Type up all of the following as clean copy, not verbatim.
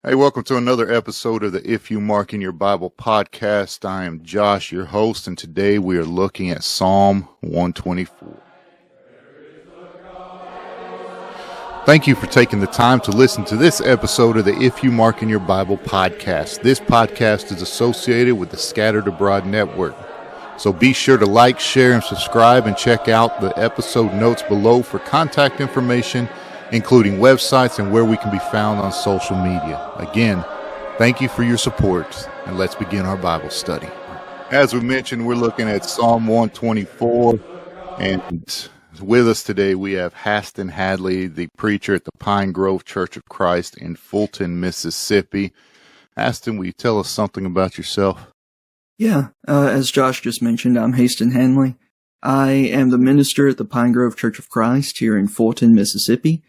Hey, welcome to another episode of the If You Mark in Your Bible podcast. I am Josh, your host, and today we are looking at Psalm 124. Thank you for taking the time to listen to this episode of the If You Mark in Your Bible podcast. This podcast is associated with the Scattered Abroad Network. So be sure to like, share, and subscribe, and check out the episode notes below for contact information, including websites and where we can be found on social media. Again, thank you for your support, and let's begin our Bible study. As we mentioned, we're looking at Psalm 124, and with us today we have Handley, the preacher at the Pine Grove Church of Christ in Fulton, Mississippi. Haston, will you tell us something about yourself? Yeah, as Josh just mentioned, I'm Handley. I am the minister at the Pine Grove Church of Christ here in Fulton, Mississippi.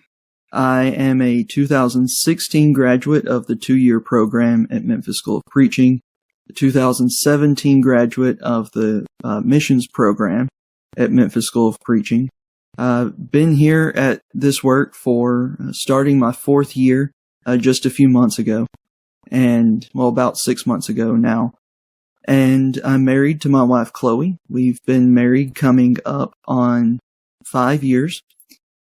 I am a 2016 graduate of the 2-year program at Memphis School of Preaching, a 2017 graduate of the missions program at Memphis School of Preaching. Been here at this work for starting my 4th year just a few months ago, and about 6 months ago now. And I'm married to my wife, Chloe. We've been married coming up on 5 years.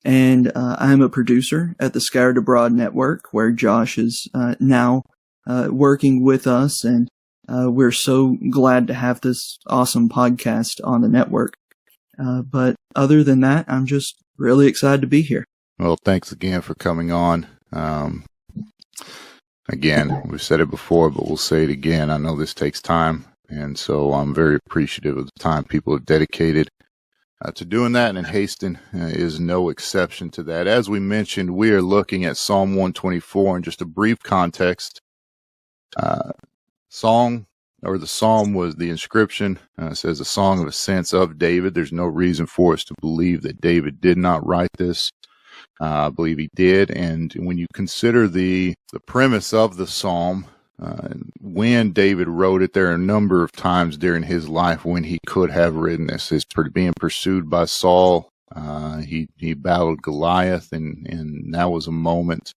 And I'm a producer at the Scattered Abroad Network, where Josh is now working with us, and we're so glad to have this awesome podcast on the network. But other than that, I'm just really excited to be here. Well, thanks again for coming on. Again, we've said it before, but we'll say it again. I know this takes time, and so I'm very appreciative of the time people have dedicated to doing that, and Haston is no exception to that. As we mentioned, we are looking at Psalm 124 in just a brief context. The psalm was the inscription, says a song of ascents of David. There's no reason for us to believe that David did not write this. I believe he did, and when you consider the premise of the psalm, when David wrote it, there are a number of times during his life when he could have written this. He's being pursued by Saul. He battled Goliath, and that was a moment.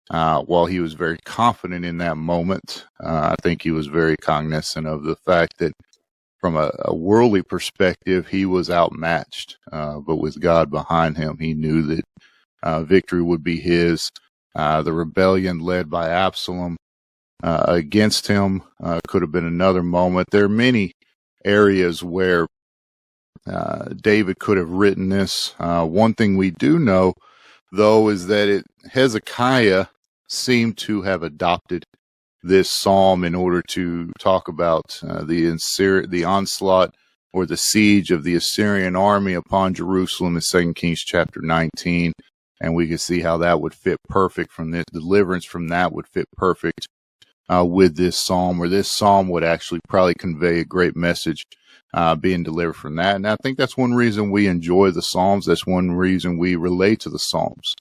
While he was very confident in that moment, I think he was very cognizant of the fact that from a worldly perspective, he was outmatched. But with God behind him, he knew that victory would be his. The rebellion led by Absalom against him could have been another moment. There are many areas where David could have written this. One thing we do know, though, is that Hezekiah seemed to have adopted this psalm in order to talk about the onslaught or the siege of the Assyrian army upon Jerusalem in 2 Kings chapter 19. And we can see how that would fit perfect from this. Deliverance from that would fit perfect with this psalm, where this psalm would actually probably convey a great message being delivered from that. And I think that's one reason we enjoy the Psalms. That's one reason we relate to the Psalms,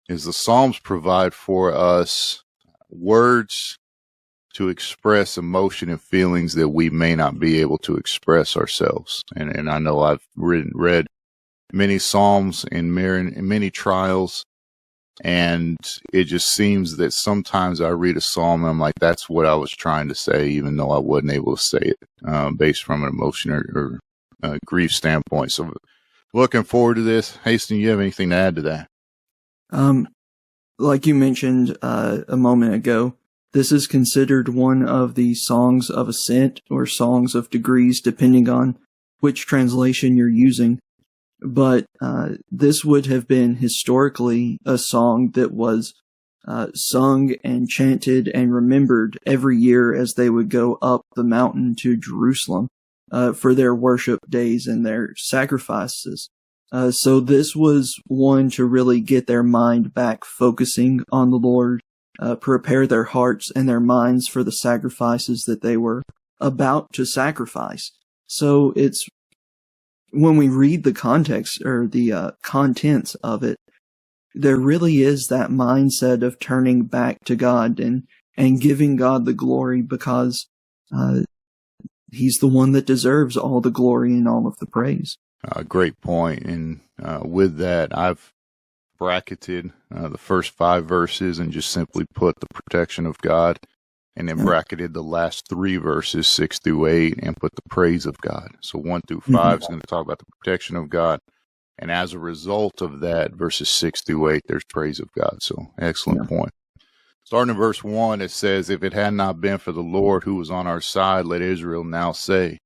is the Psalms provide for us words to express emotion and feelings that we may not be able to express ourselves. And I know I've read many Psalms in many trials, and it just seems that sometimes I read a psalm and I'm like, that's what I was trying to say, even though I wasn't able to say it based from an emotion or grief standpoint. So looking forward to this. Haston, you have anything to add to that? Like you mentioned a moment ago, this is considered one of the songs of ascent or songs of degrees, depending on which translation you're using. But this would have been historically a song that was sung and chanted and remembered every year as they would go up the mountain to Jerusalem for their worship days and their sacrifices. So this was one to really get their mind back focusing on the Lord, prepare their hearts and their minds for the sacrifices that they were about to sacrifice. So it's, when we read the context or the contents of it, there really is that mindset of turning back to God and giving God the glory, because He's the one that deserves all the glory and all of the praise. Great point. And with that, I've bracketed the first 5 verses and just simply put the protection of God, and then bracketed the last 3 verses, 6 through 8, and put the praise of God. So 1 through 5 is going to talk about the protection of God. And as a result of that, verses 6 through 8, there's praise of God. So excellent point. Starting in verse 1, it says, "If it had not been for the Lord who was on our side, let Israel now say,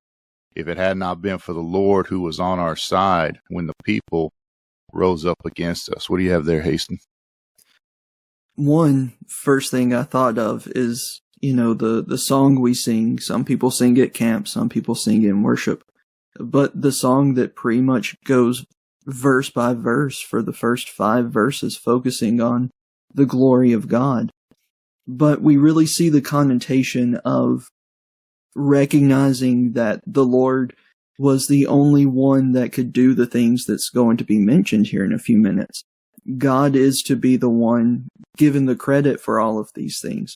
if it had not been for the Lord who was on our side when the people rose up against us." What do you have there, Haston? First thing I thought of is, the song we sing. Some people sing at camp, some people sing in worship. But the song that pretty much goes verse by verse for the first 5 verses, focusing on the glory of God. But we really see the connotation of recognizing that the Lord was the only one that could do the things that's going to be mentioned here in a few minutes. God is to be the one given the credit for all of these things.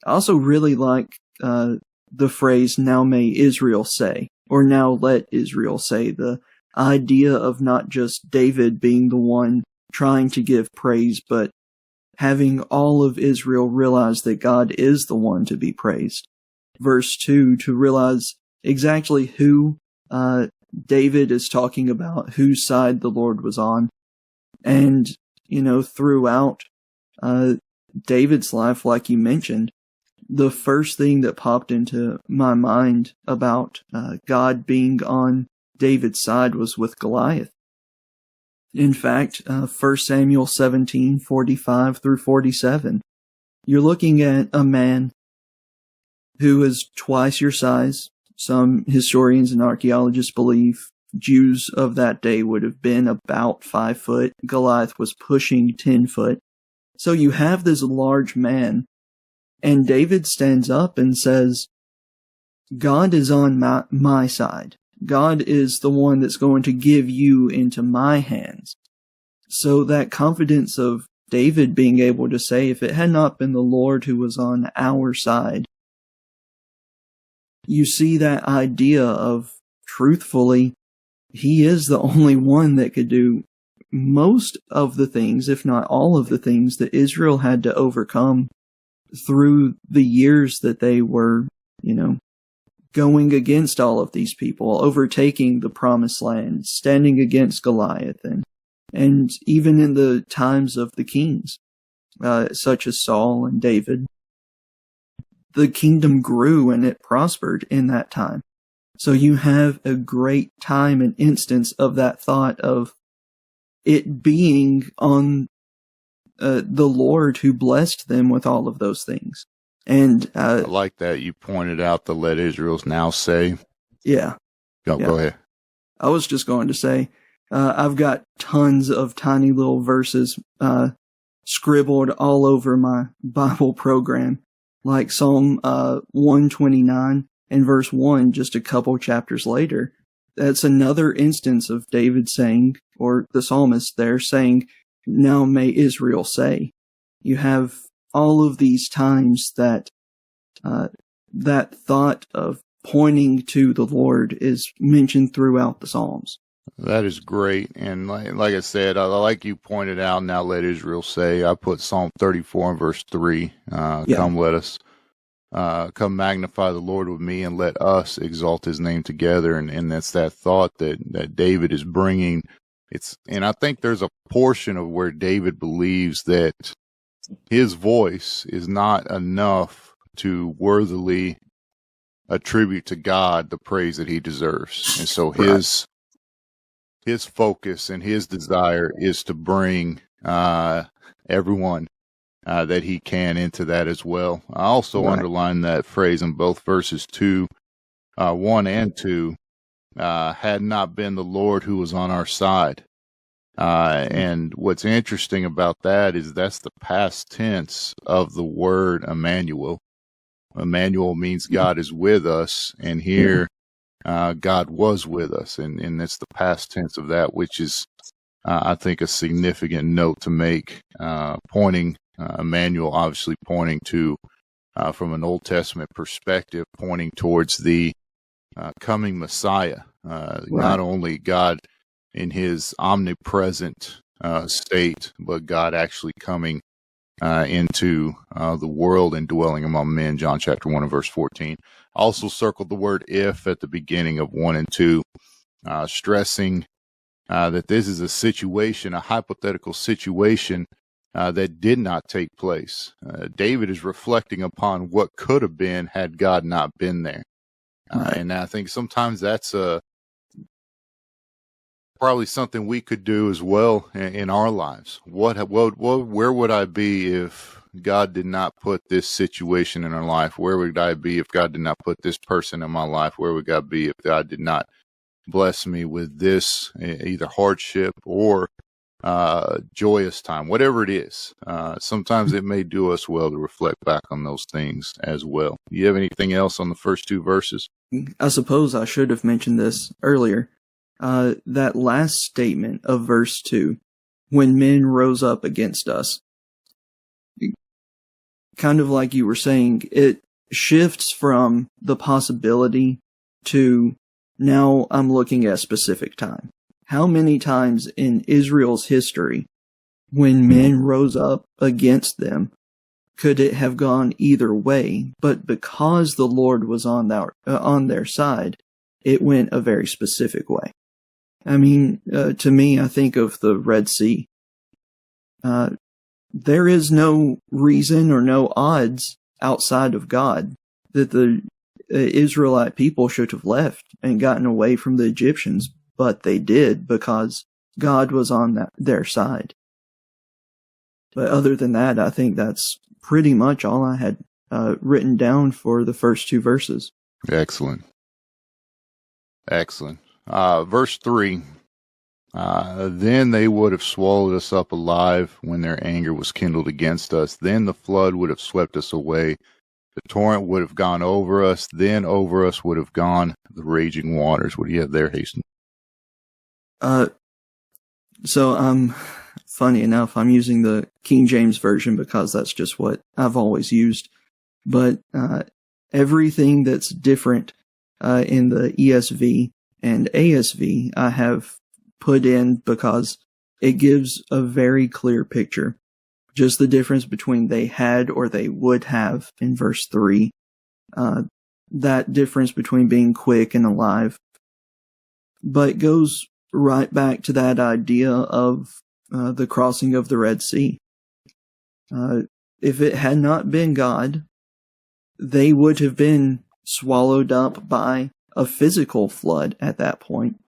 I also really like the phrase, "Now may Israel say," or "Now let Israel say," the idea of not just David being the one trying to give praise, but having all of Israel realize that God is the one to be praised. Verse 2, to realize exactly who David is talking about, whose side the Lord was on. And, throughout David's life, like you mentioned, the first thing that popped into my mind about God being on David's side was with Goliath. In fact, 1 Samuel 17:45 through 47, you're looking at a man who is twice your size. Some historians and archaeologists believe Jews of that day would have been about 5 foot. Goliath was pushing 10 foot. So you have this large man, and David stands up and says, God is on my side. God is the one that's going to give you into my hands. So that confidence of David being able to say, if it had not been the Lord who was on our side, you see that idea of, truthfully, he is the only one that could do most of the things, if not all of the things, that Israel had to overcome through the years that they were, going against all of these people, overtaking the promised land, standing against Goliath, and even in the times of the kings, such as Saul and David, the kingdom grew and it prospered in that time. So you have a great time and instance of that thought of it being on the Lord who blessed them with all of those things. And I like that you pointed out the "Let Israel's now say." Yeah. Go ahead. I was just going to say, I've got tons of tiny little verses scribbled all over my Bible program, like Psalm 129 and verse 1, just a couple chapters later. That's another instance of David saying, or the psalmist there saying, "Now may Israel say." You have all of these times that that thought of pointing to the Lord is mentioned throughout the Psalms. That is great. And like I said, like you pointed out, "Now let Israel say." I put Psalm 34 and verse 3. Come, let us come magnify the Lord with me, and let us exalt his name together. And that's that thought that David is bringing. And I think there's a portion of where David believes that his voice is not enough to worthily attribute to God the praise that he deserves. And so his focus and his desire is to bring everyone that he can into that as well. I also underline that phrase in both verses 1 and 2, had not been the Lord who was on our side. And what's interesting about that is that's the past tense of the word Emmanuel. Emmanuel means God is with us, and here God was with us, and it's the past tense of that, which is, I think, a significant note to make, pointing, Emmanuel obviously pointing to, from an Old Testament perspective, pointing towards the coming Messiah. Not only God in his omnipresent state, but God actually coming into the world and dwelling among men, John chapter 1 and verse 14. Also circled the word if at the beginning of 1 and 2, stressing that this is a situation, a hypothetical situation that did not take place. David is reflecting upon what could have been had God not been there. Right. And I think sometimes that's probably something we could do as well in our lives. Where would I be if God did not put this situation in our life? Where would I be if God did not put this person in my life? Where would God be if God did not bless me with this, either hardship or joyous time, whatever it is? Sometimes it may do us well to reflect back on those things as well. Do you have anything else on the first two verses? I suppose I should have mentioned this earlier. That last statement of verse 2, when men rose up against us, kind of like you were saying, it shifts from the possibility to now I'm looking at a specific time. How many times in Israel's history, when men rose up against them, could it have gone either way? But because the Lord was on their side, it went a very specific way. I mean, to me, I think of the Red Sea. There is no reason or no odds outside of God that the Israelite people should have left and gotten away from the Egyptians, but they did because God was on their side. But other than that, I think that's pretty much all I had written down for the first two verses. Excellent. Verse 3, then they would have swallowed us up alive when their anger was kindled against us. Then the flood would have swept us away. The torrent would have gone over us. Then over us would have gone the raging waters. What do you have there, Hastings? So funny enough, I'm using the King James Version because that's just what I've always used. But everything that's different in the ESV and ASV I have put in because it gives a very clear picture. Just the difference between they had or they would have in verse 3. That difference between being quick and alive. But it goes right back to that idea of the crossing of the Red Sea. If it had not been God, they would have been swallowed up by a physical flood at that point.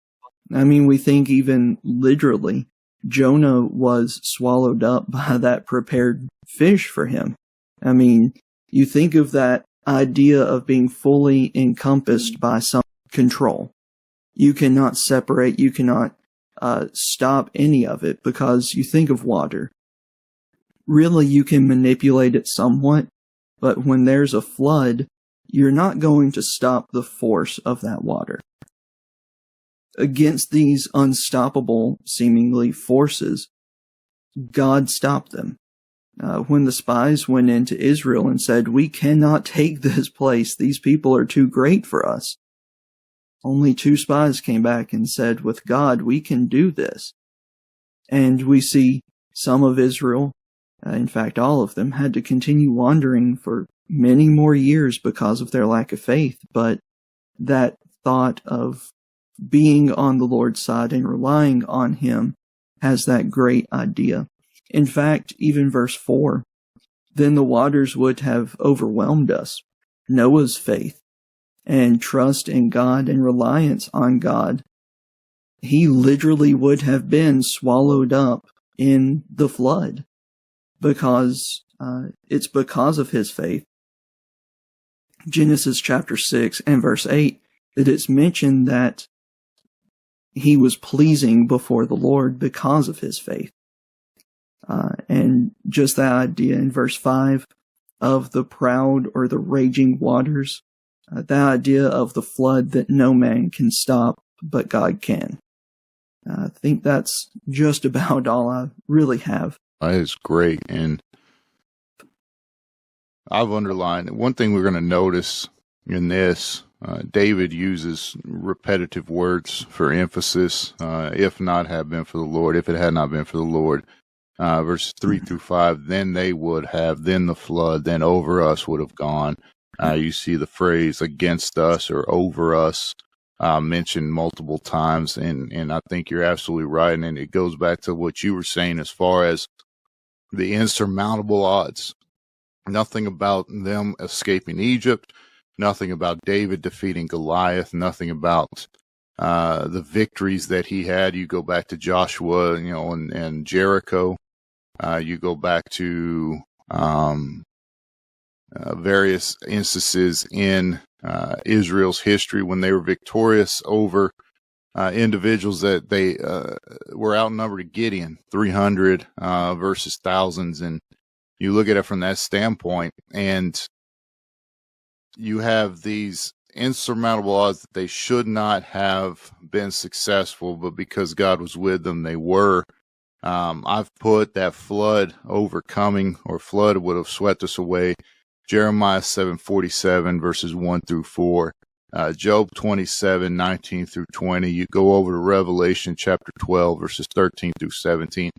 I mean, we think even literally, Jonah was swallowed up by that prepared fish for him. I mean, you think of that idea of being fully encompassed by some control. You cannot separate, you cannot stop any of it because you think of water. Really, you can manipulate it somewhat, but when there's a flood, you're not going to stop the force of that water. Against these unstoppable, seemingly, forces, God stopped them. When the spies went into Israel and said, "We cannot take this place, these people are too great for us," only 2 spies came back and said, "With God, we can do this." And we see some of Israel, in fact all of them, had to continue wandering for many more years because of their lack of faith. But that thought of being on the Lord's side and relying on Him has that great idea. In fact, even verse 4, then the waters would have overwhelmed us. Noah's faith and trust in God and reliance on God, he literally would have been swallowed up in the flood because it's because of his faith. Genesis chapter 6 and verse 8, that it's mentioned that he was pleasing before the Lord because of his faith. And just that idea in verse 5 of the proud or the raging waters, that idea of the flood that no man can stop, but God can. I think that's just about all I really have. That is great. And I've underlined one thing we're going to notice in this, David uses repetitive words for emphasis. If not have been for the Lord, if it had not been for the Lord, verses 3 through 5, then they would have, then the flood, then over us would have gone. You see the phrase against us or over us mentioned multiple times, and I think you're absolutely right. And it goes back to what you were saying as far as the insurmountable odds. Nothing about them escaping Egypt, nothing about David defeating Goliath, nothing about the victories that he had. You go back to Joshua, and Jericho. You go back to various instances in Israel's history when they were victorious over individuals that they were outnumbered. Gideon, 300 versus thousands, and you look at it from that standpoint, and you have these insurmountable odds that they should not have been successful, but because God was with them, they were. I've put that flood overcoming, or flood would have swept us away. Jeremiah 7:47 verses 1 through 4. Job 27:19 through 20. You go over to Revelation chapter 12 verses 13 through 17.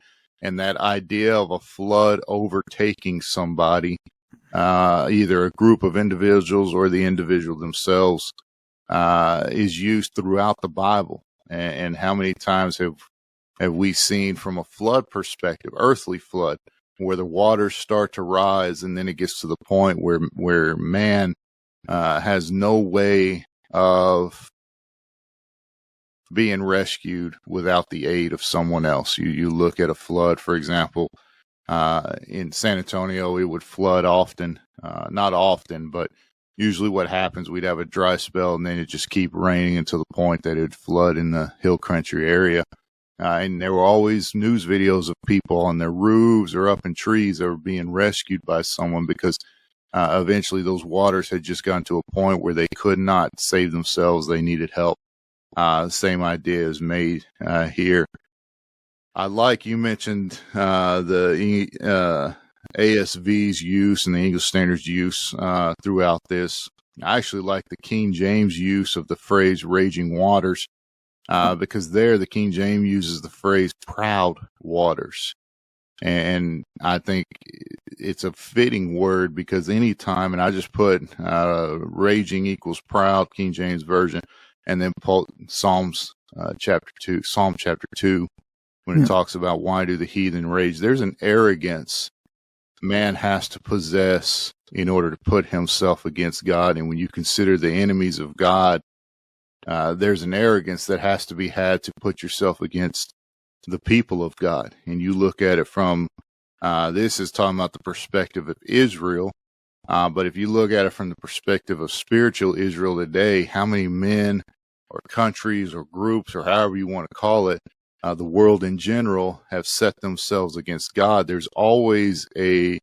And that idea of a flood overtaking somebody, either a group of individuals or the individual themselves, is used throughout the Bible. And how many times have we seen from a flood perspective, earthly flood, where the waters start to rise, and then it gets to the point where man has no way of being rescued without the aid of someone else. You look at a flood, for example, in San Antonio, it would flood often, not often, but usually what happens, we'd have a dry spell and then it just keep raining until the point that it would flood in the hill country area. And there were always news videos of people on their roofs or up in trees that were being rescued by someone because eventually those waters had just gotten to a point where they could not save themselves. They needed help. Same idea is made here. I like you mentioned the ASV's use and the English Standard's use throughout this. I actually like the King James use of the phrase raging waters because there the King James uses the phrase proud waters. And I think it's a fitting word because anytime, and I just put raging equals proud, King James Version, and then Psalm chapter 2, when it talks about why do the heathen rage, there's an arrogance man has to possess in order to put himself against God. And when you consider the enemies of God, there's an arrogance that has to be had to put yourself against the people of God. And you look at it from, this is talking about the perspective of Israel. But if you look at it from the perspective of spiritual Israel today, how many men or countries or groups or however you want to call it, the world in general have set themselves against God? There's always a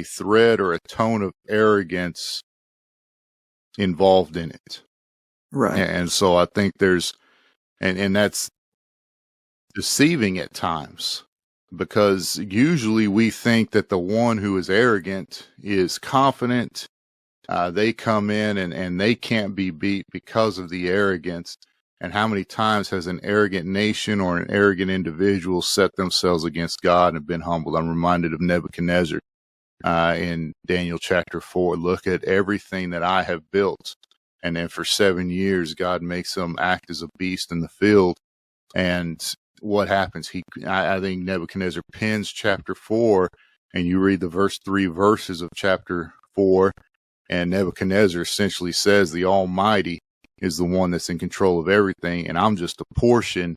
thread or a tone of arrogance involved in it. Right. And so I think there's, and that's deceiving at times, because usually we think that the one who is arrogant is confident. They come in and they can't be beat because of the arrogance. And how many times has an arrogant nation or an arrogant individual set themselves against God and been humbled? I'm reminded of Nebuchadnezzar in Daniel chapter 4. Look at everything that I have built. And then for 7 years, God makes him act as a beast in the field. And what happens? I think Nebuchadnezzar pins chapter 4, and you read the first 3 verses of chapter 4, and Nebuchadnezzar essentially says the Almighty is the one that's in control of everything, and I'm just a portion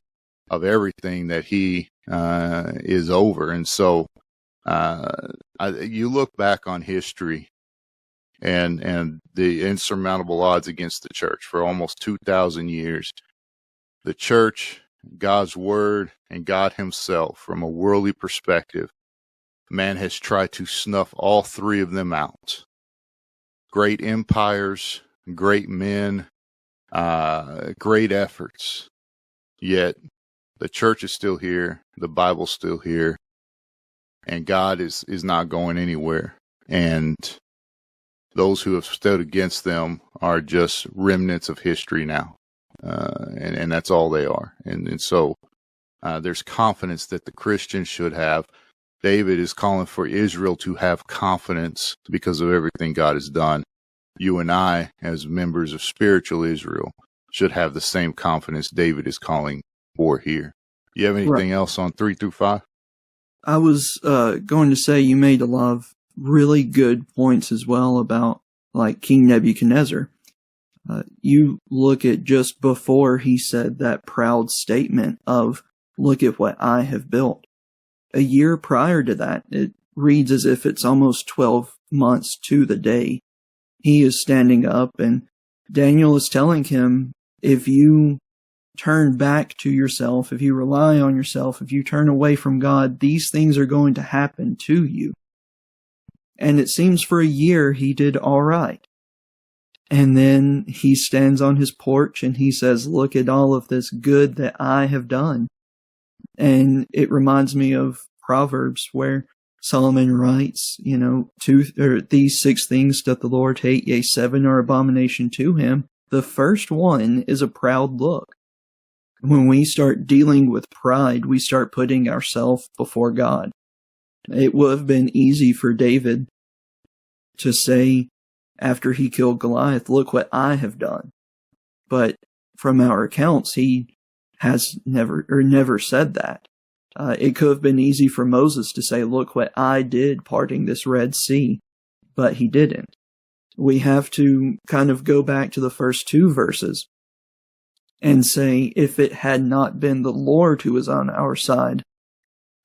of everything that he is over. And so you look back on history and the insurmountable odds against the church for almost 2,000 years. The church, God's word, and God himself, from a worldly perspective, man has tried to snuff all 3 of them out. Great empires, great men, great efforts. Yet the church is still here, the Bible's still here, and God is not going anywhere. And those who have stood against them are just remnants of history now. And that's all they are. And so there's confidence that the Christians should have. David is calling for Israel to have confidence because of everything God has done. You and I, as members of spiritual Israel, should have the same confidence David is calling for here. You have anything else on 3 through 5? I was going to say you made a lot of really good points as well about like King Nebuchadnezzar. You look at just before he said that proud statement of, look at what I have built. A year prior to that, it reads as if it's almost 12 months to the day. He is standing up and Daniel is telling him, if you turn back to yourself, if you rely on yourself, if you turn away from God, these things are going to happen to you. And it seems for a year he did all right. And then he stands on his porch and he says, look at all of this good that I have done. And it reminds me of Proverbs where Solomon writes, these 6 things doth the Lord hate, yea, 7 are abomination to him. The first one is a proud look. When we start dealing with pride, we start putting ourselves before God. It would have been easy for David to say, after he killed Goliath, look what I have done. But from our accounts, he has never said that. It could have been easy for Moses to say, look what I did parting this Red Sea, but he didn't. We have to kind of go back to the first 2 verses and say, if it had not been the Lord who was on our side,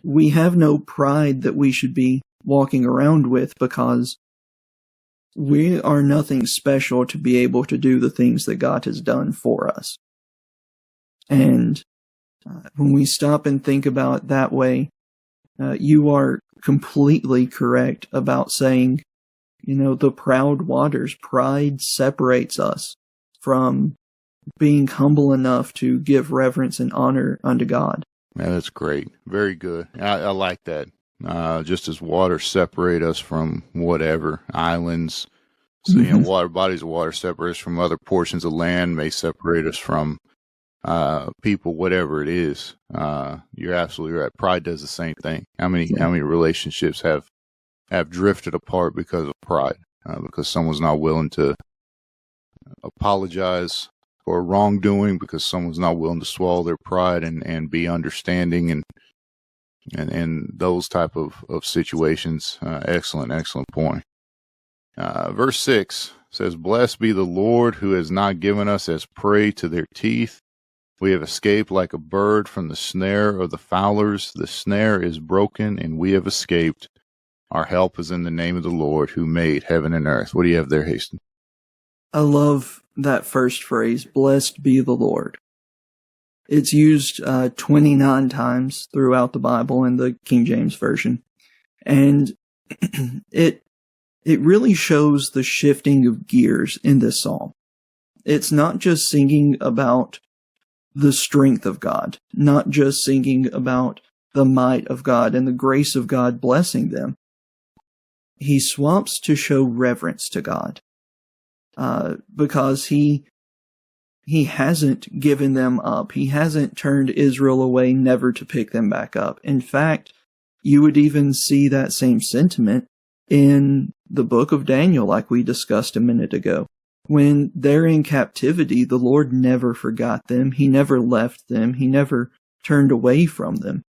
we have no pride that we should be walking around with, because we are nothing special to be able to do the things that God has done for us. And when we stop and think about it that way, you are completely correct about saying, the proud waters, pride separates us from being humble enough to give reverence and honor unto God. Yeah, that's great. Very good. I like that. Just as water separate us from whatever, islands, so, water, bodies of water separate us from other portions of land, may separate us from people, whatever it is. You're absolutely right. Pride does the same thing. How many relationships have drifted apart because of pride, because someone's not willing to apologize for wrongdoing, because someone's not willing to swallow their pride and be understanding and those type of situations. Excellent point. Verse 6 says, blessed be the Lord who has not given us as prey to their teeth. We have escaped like a bird from the snare of the fowlers. The snare is broken and we have escaped. Our help is in the name of the Lord who made heaven and earth. What do you have there, Haston? I love that first phrase, blessed be the Lord. It's used 29 times throughout the Bible in the King James Version. And it really shows the shifting of gears in this psalm. It's not just singing about the strength of God, not just singing about the might of God and the grace of God blessing them. He swaps to show reverence to God, because he hasn't given them up. He hasn't turned Israel away, never to pick them back up. In fact, you would even see that same sentiment in the book of Daniel, like we discussed a minute ago. When they're in captivity, the Lord never forgot them. He never left them. He never turned away from them.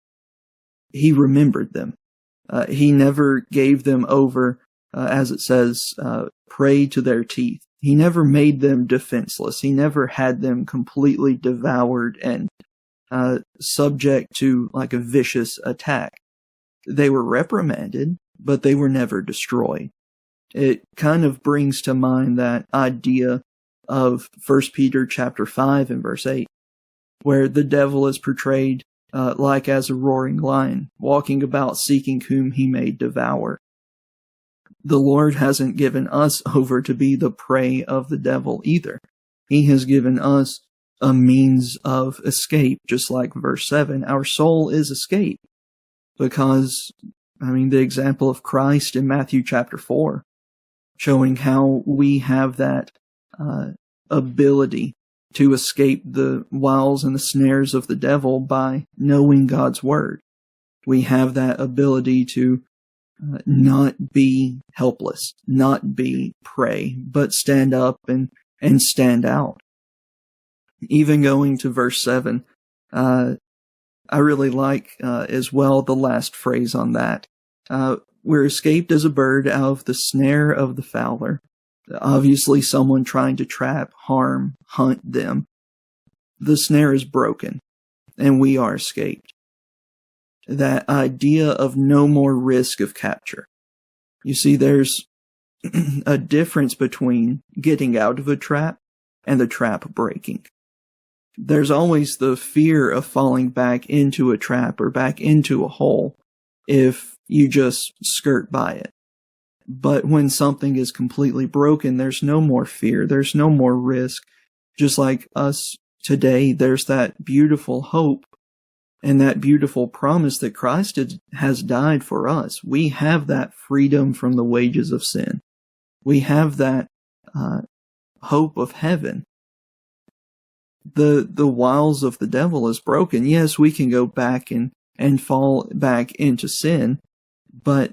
He remembered them. He never gave them over, as it says, prey to their teeth. He never made them defenseless. He never had them completely devoured and subject to like a vicious attack. They were reprimanded, but they were never destroyed. It kind of brings to mind that idea of 1 Peter chapter 5 and verse 8, where the devil is portrayed like as a roaring lion, walking about seeking whom he may devour. The Lord hasn't given us over to be the prey of the devil either. He has given us a means of escape, just like verse 7. Our soul is escape. Because, the example of Christ in Matthew chapter 4, showing how we have that ability to escape the wiles and the snares of the devil by knowing God's word. We have that ability to not be helpless, not be prey, but stand up and stand out. Even going to verse 7, I really like as well the last phrase on that. We're escaped as a bird out of the snare of the fowler. Obviously someone trying to trap, harm, hunt them. The snare is broken, and we are escaped. That idea of no more risk of capture. You see, there's a difference between getting out of a trap and the trap breaking. There's always the fear of falling back into a trap or back into a hole if you just skirt by it. But when something is completely broken, there's no more fear, there's no more risk. Just like us today, there's that beautiful hope and that beautiful promise that Christ has died for us. We have that freedom from the wages of sin. We have that hope of heaven. The wiles of the devil is broken. Yes, we can go back and fall back into sin, but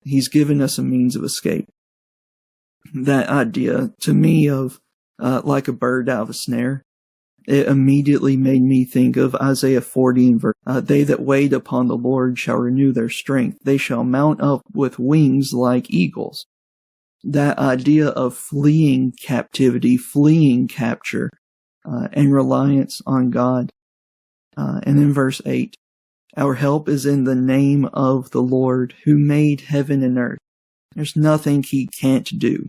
he's given us a means of escape. That idea, to me, of like a bird out of a snare, it immediately made me think of Isaiah 40 and verse. They that wait upon the Lord shall renew their strength. They shall mount up with wings like eagles. That idea of fleeing captivity, fleeing capture, and reliance on God. And then verse 8, our help is in the name of the Lord who made heaven and earth. There's nothing he can't do.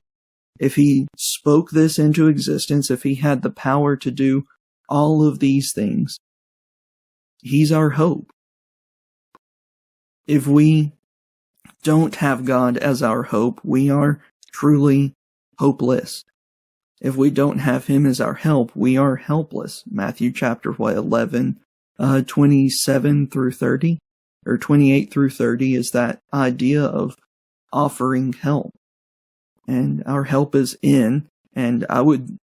If he spoke this into existence, if he had the power to do all of these things, he's our hope. If we don't have God as our hope, we are truly hopeless. If we don't have him as our help, we are helpless. Matthew chapter 11, 27 through 30, or 28 through 30 is that idea of offering help. And our help is in, and I would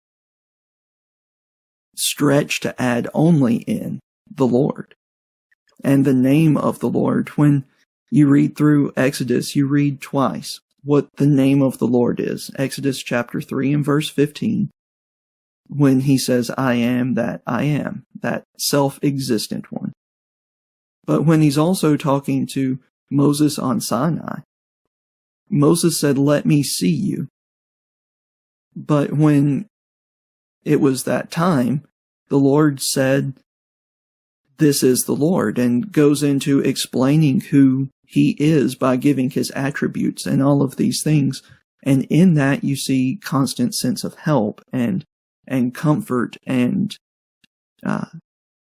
stretch to add only in, the Lord. And the name of the Lord. When you read through Exodus, you read twice what the name of the Lord is. Exodus chapter 3 and verse 15, when he says, I am, that self-existent one. But when he's also talking to Moses on Sinai, Moses said, let me see you. But when it was that time, the Lord said, this is the Lord, and goes into explaining who he is by giving his attributes and all of these things. And in that you see constant sense of help and comfort and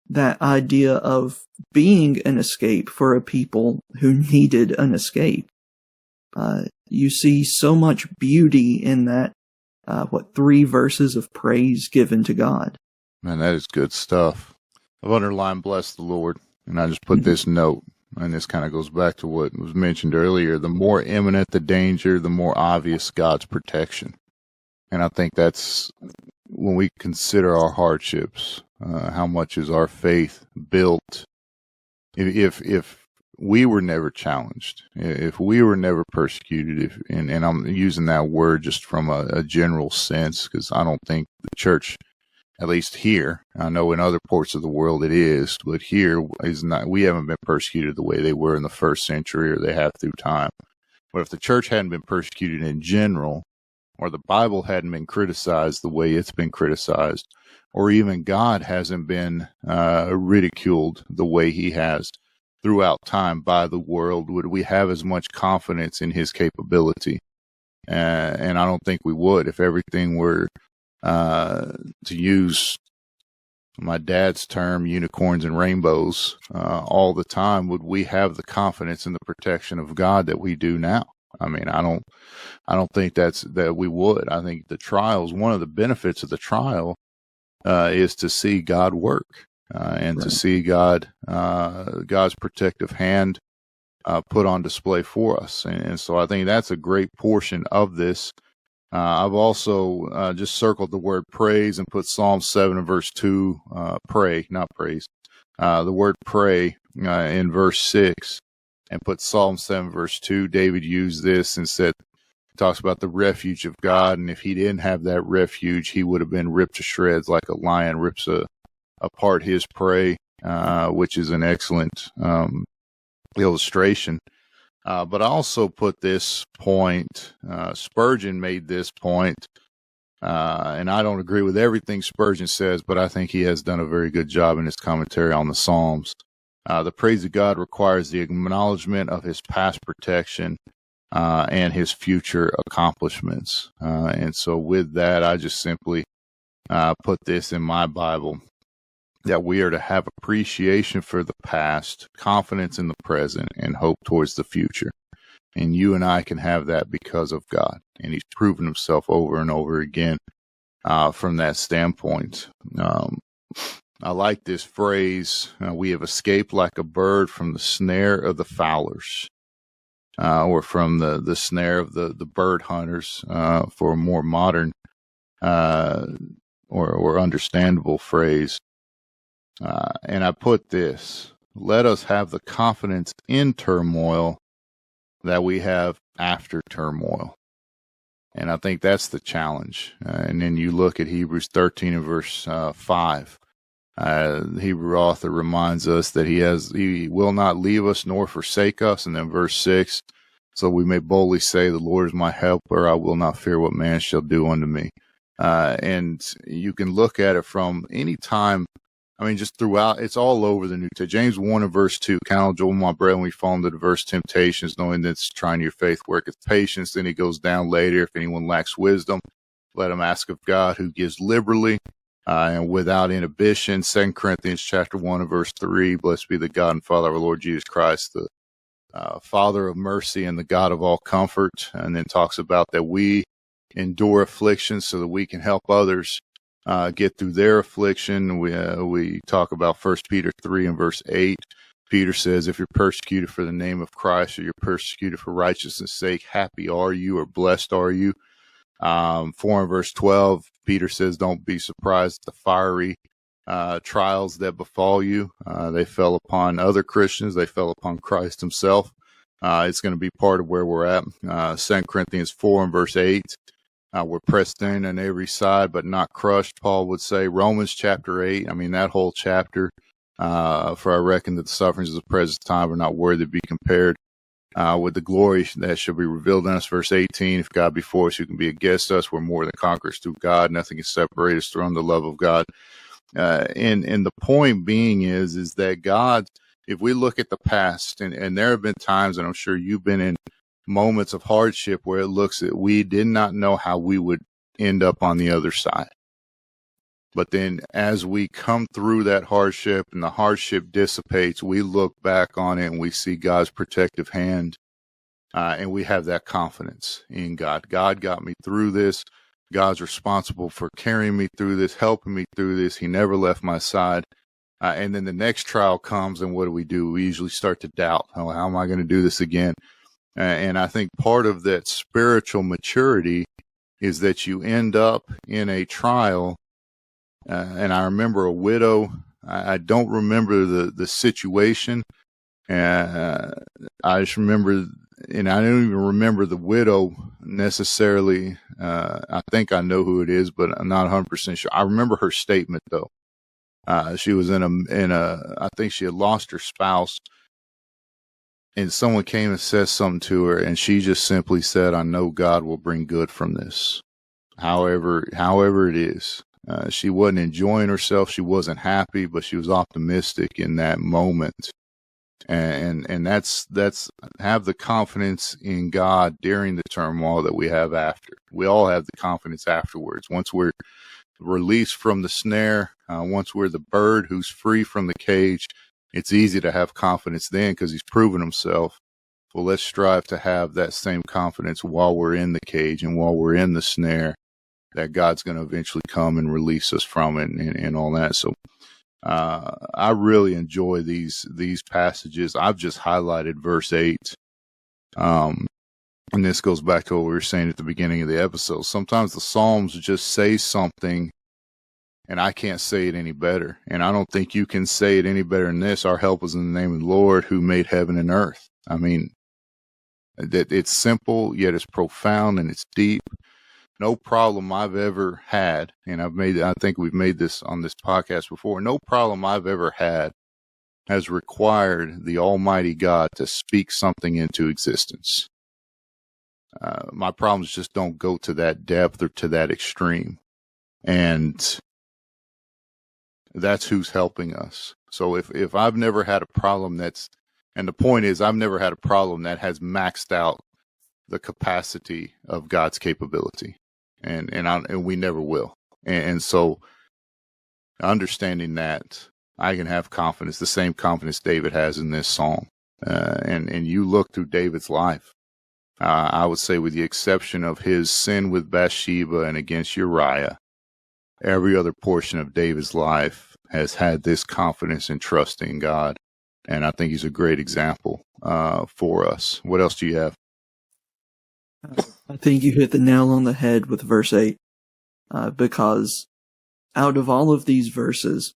that idea of being an escape for a people who needed an escape. You see so much beauty in that, 3 verses of praise given to God. Man, that is good stuff. I've underlined bless the Lord, and I just put this note, and this kind of goes back to what was mentioned earlier. The more imminent the danger, the more obvious God's protection. And I think that's when we consider our hardships, how much is our faith built? If we were never challenged, if we were never persecuted, and I'm using that word just from a general sense, because I don't think the church, at least here, I know in other parts of the world it is, but here is not. We haven't been persecuted the way they were in the first century, or they have through time. But if the church hadn't been persecuted in general, or the Bible hadn't been criticized the way it's been criticized, or even God hasn't been ridiculed the way he has throughout time by the world, would we have as much confidence in his capability? And I don't think we would. If everything were, to use my dad's term, unicorns and rainbows all the time, would we have the confidence in the protection of God that we do now? I mean, I don't think that we would. I think the trials, one of the benefits of the trial is to see God work. And right. To see God's protective hand put on display for us. And so I think that's a great portion of this. I've also just circled the word praise and put Psalm 7 and verse 2, pray, not praise, the word pray in verse 6, and put Psalm 7 verse 2. David used this and said, talks about the refuge of God, and if he didn't have that refuge, he would have been ripped to shreds like a lion rips apart his prey, which is an excellent illustration. But I also put this point, Spurgeon made this point, and I don't agree with everything Spurgeon says, but I think he has done a very good job in his commentary on the Psalms. The praise of God requires the acknowledgement of his past protection and his future accomplishments. And so with that, I just simply put this in my Bible, that we are to have appreciation for the past, confidence in the present, and hope towards the future. And you and I can have that because of God. And he's proven himself over and over again from that standpoint. I like this phrase, we have escaped like a bird from the snare of the fowlers, or from the snare of the bird hunters, for a more modern or understandable phrase. And I put this, let us have the confidence in turmoil that we have after turmoil. And I think that's the challenge. And then you look at Hebrews 13 and verse 5. The Hebrew author reminds us that he will not leave us nor forsake us. And then verse 6, so we may boldly say, the Lord is my helper, I will not fear what man shall do unto me. And you can look at it from any time. I mean, just throughout, it's all over the New Testament. James 1 and verse 2, count on my brethren, we fall into diverse temptations, knowing that it's trying your faith worketh patience. Then he goes down later, if anyone lacks wisdom, let him ask of God, who gives liberally and without inhibition. 2 Corinthians chapter 1 and verse 3, blessed be the God and Father of our Lord Jesus Christ, the Father of mercy and the God of all comfort. And then talks about that we endure affliction so that we can help others get through their affliction. We talk about 1 Peter 3 and verse 8. Peter says, if you're persecuted for the name of Christ, or you're persecuted for righteousness' sake, happy are you, or blessed are you. 4 and verse 12, Peter says, don't be surprised at the fiery trials that befall you. They fell upon other Christians. They fell upon Christ himself. It's going to be part of where we're at. 2 Corinthians 4 and verse 8. We're pressed in on every side, but not crushed, Paul would say. Romans chapter 8, I mean, that whole chapter, for I reckon that the sufferings of the present time are not worthy to be compared with the glory that shall be revealed in us. Verse 18, if God be for us, who can be against us? We're more than conquerors through God. Nothing can separate us from the love of God. And the point being is that God, if we look at the past, and there have been times, and I'm sure you've been in moments of hardship where it looks that we did not know how we would end up on the other side. But then as we come through that hardship and the hardship dissipates, we look back on it and we see God's protective hand, and we have that confidence in God. God got me through this. God's responsible for carrying me through this, helping me through this. He never left my side. And then the next trial comes, and what do? We usually start to doubt, how am I going to do this again? And I think part of that spiritual maturity is that you end up in a trial. And I remember a widow. I don't remember the situation. I just remember, and I don't even remember the widow necessarily. I think I know who it is, but I'm not 100% sure. I remember her statement though. She was I think she had lost her spouse. And someone came and said something to her, and she just simply said, I know God will bring good from this. However it is. She wasn't enjoying herself. She wasn't happy, but she was optimistic in that moment. And that's have the confidence in God during the turmoil that we have after. We all have the confidence afterwards. Once we're released from the snare, once we're the bird who's free from the cage, it's easy to have confidence then because he's proven himself. Well, let's strive to have that same confidence while we're in the cage and while we're in the snare, that God's going to eventually come and release us from it and all that. So I really enjoy these passages. I've just highlighted verse 8. And and this goes back to what we were saying at the beginning of the episode, sometimes the Psalms just say something and I can't say it any better. And I don't think you can say it any better than this. Our help is in the name of the Lord who made heaven and earth. I mean, that it's simple, yet it's profound and it's deep. No problem I've ever had, and I think we've made this on this podcast before, no problem I've ever had has required the Almighty God to speak something into existence. My problems just don't go to that depth or to that extreme. And that's who's helping us. So if I've never had a problem and the point is I've never had a problem that has maxed out the capacity of God's capability. And we never will. And so understanding that, I can have confidence, the same confidence David has in this psalm. And you look through David's life, I would say with the exception of his sin with Bathsheba and against Uriah, every other portion of David's life has had this confidence and trust in God. And I think he's a great example for us. What else do you have? I think you hit the nail on the head with verse 8, because out of all of these verses,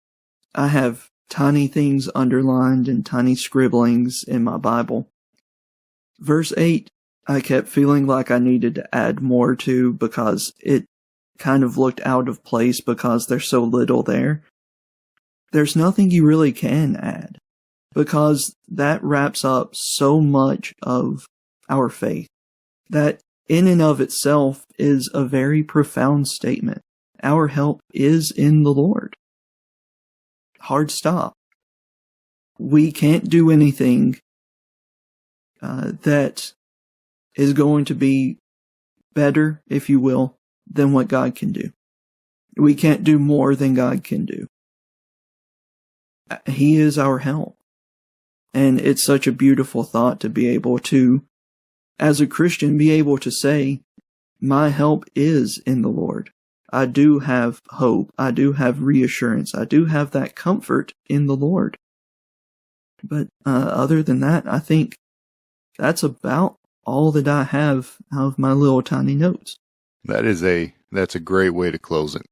I have tiny things underlined and tiny scribblings in my Bible. Verse 8, I kept feeling like I needed to add more to because it kind of looked out of place because there's so little there. There's nothing you really can add because that wraps up so much of our faith. That in and of itself is a very profound statement. Our help is in the Lord. Hard stop. We can't do anything that is going to be better, if you will, than what God can do. We can't do more than God can do. He is our help. And it's such a beautiful thought to be able to, as a Christian, be able to say, my help is in the Lord. I do have hope. I do have reassurance. I do have that comfort in the Lord. But other than that, I think that's about all that I have out of my little tiny notes. That's a great way to close it.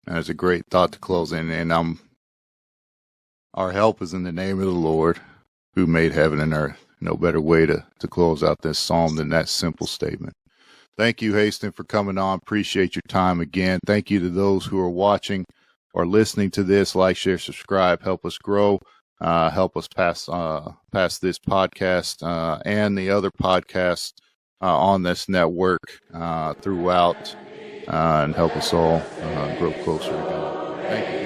That's a great thought to close in. And our help is in the name of the Lord who made heaven and earth. No better way to close out this psalm than that simple statement. Thank you, Haston, for coming on. Appreciate your time again. Thank you to those who are watching or listening to this. Like, share, subscribe. Help us grow. Help us pass this podcast and the other podcasts on this network throughout, and help us all grow closer to God. Thank you.